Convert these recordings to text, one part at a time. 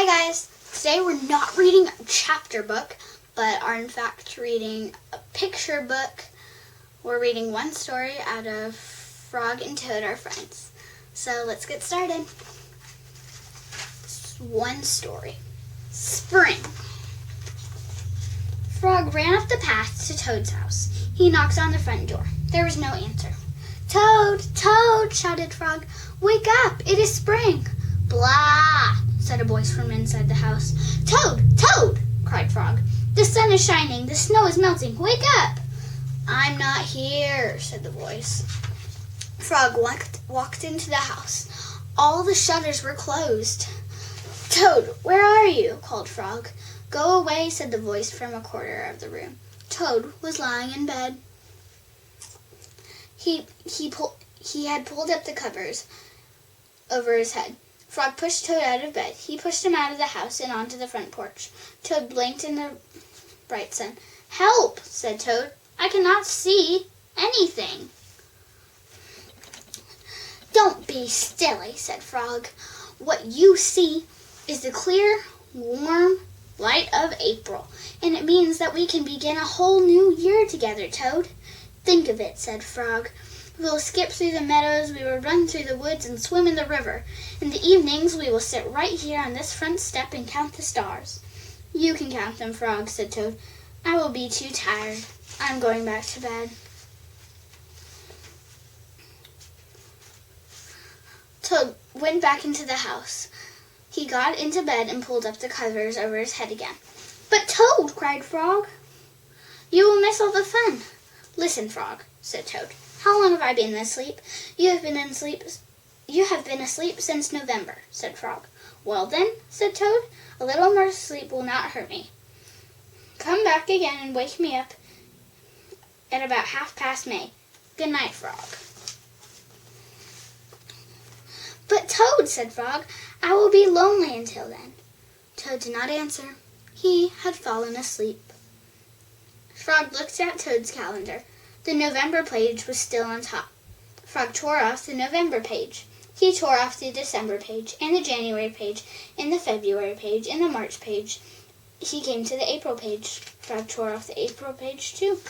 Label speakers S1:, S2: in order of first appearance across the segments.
S1: Hi guys! Today we're not reading a chapter book, but are in fact reading a picture book. We're reading one story out of Frog and Toad Are Friends. So let's get started. One story. Spring. Frog ran up the path to Toad's house. He knocked on the front door. There was no answer. "Toad! Toad!" shouted Frog. "Wake up! It is spring!" "Blah!" said a voice from inside the house. "Toad! Toad!" cried Frog. "The sun is shining. The snow is melting. Wake up!" "I'm not here," said the voice. Frog walked into the house. All the shutters were closed. "Toad, where are you?" called Frog. "Go away," said the voice from a corner of the room. Toad was lying in bed. He had pulled up the covers over his head. Frog pushed Toad out of bed. He pushed him out of the house and onto the front porch. Toad blinked in the bright sun. "Help!" said Toad. "I cannot see anything." "Don't be silly," said Frog. "What you see is the clear, warm light of April, and it means that we can begin a whole new year together, Toad." "Think of it," said Frog. "We will skip through the meadows, we will run through the woods and swim in the river. In the evenings we will sit right here on this front step and count the stars." "You can count them, Frog," said Toad. "I will be too tired. I'm going back to bed." Toad went back into the house. He got into bed and pulled up the covers over his head again. "But Toad!" cried Frog. "You will miss all the fun." "Listen, Frog," said Toad. "How long have I been asleep?" You have been asleep since November," said Frog. "Well then," said Toad, "a little more sleep will not hurt me. Come back again and wake me up at about past May. Good night, Frog." "But Toad," said Frog, "I will be lonely until then." Toad did not answer. He had fallen asleep. Frog looked at Toad's calendar. The November page was still on top. Frog tore off the November page. He tore off the December page, and the January page, and the February page, and the March page. He came to the April page. Frog tore off the April page too.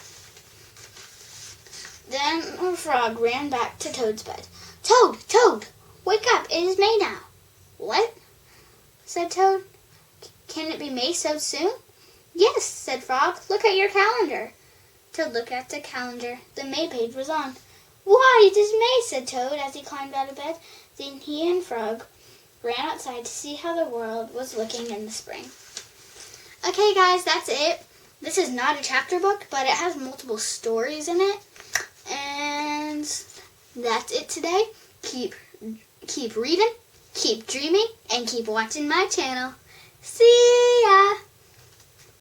S1: Then Frog ran back to Toad's bed. "Toad! Toad! Wake up! It is May now." "What?" said Toad. "Can it be May so soon?" "Yes," said Frog. "Look at your calendar." Toad looked at the calendar. The May page was on. "Why, it is May," said Toad as he climbed out of bed. Then he and Frog ran outside to see how the world was looking in the spring. Okay, guys, that's it. This is not a chapter book, but it has multiple stories in it. And that's it today. Keep reading, keep dreaming, and keep watching my channel. See ya!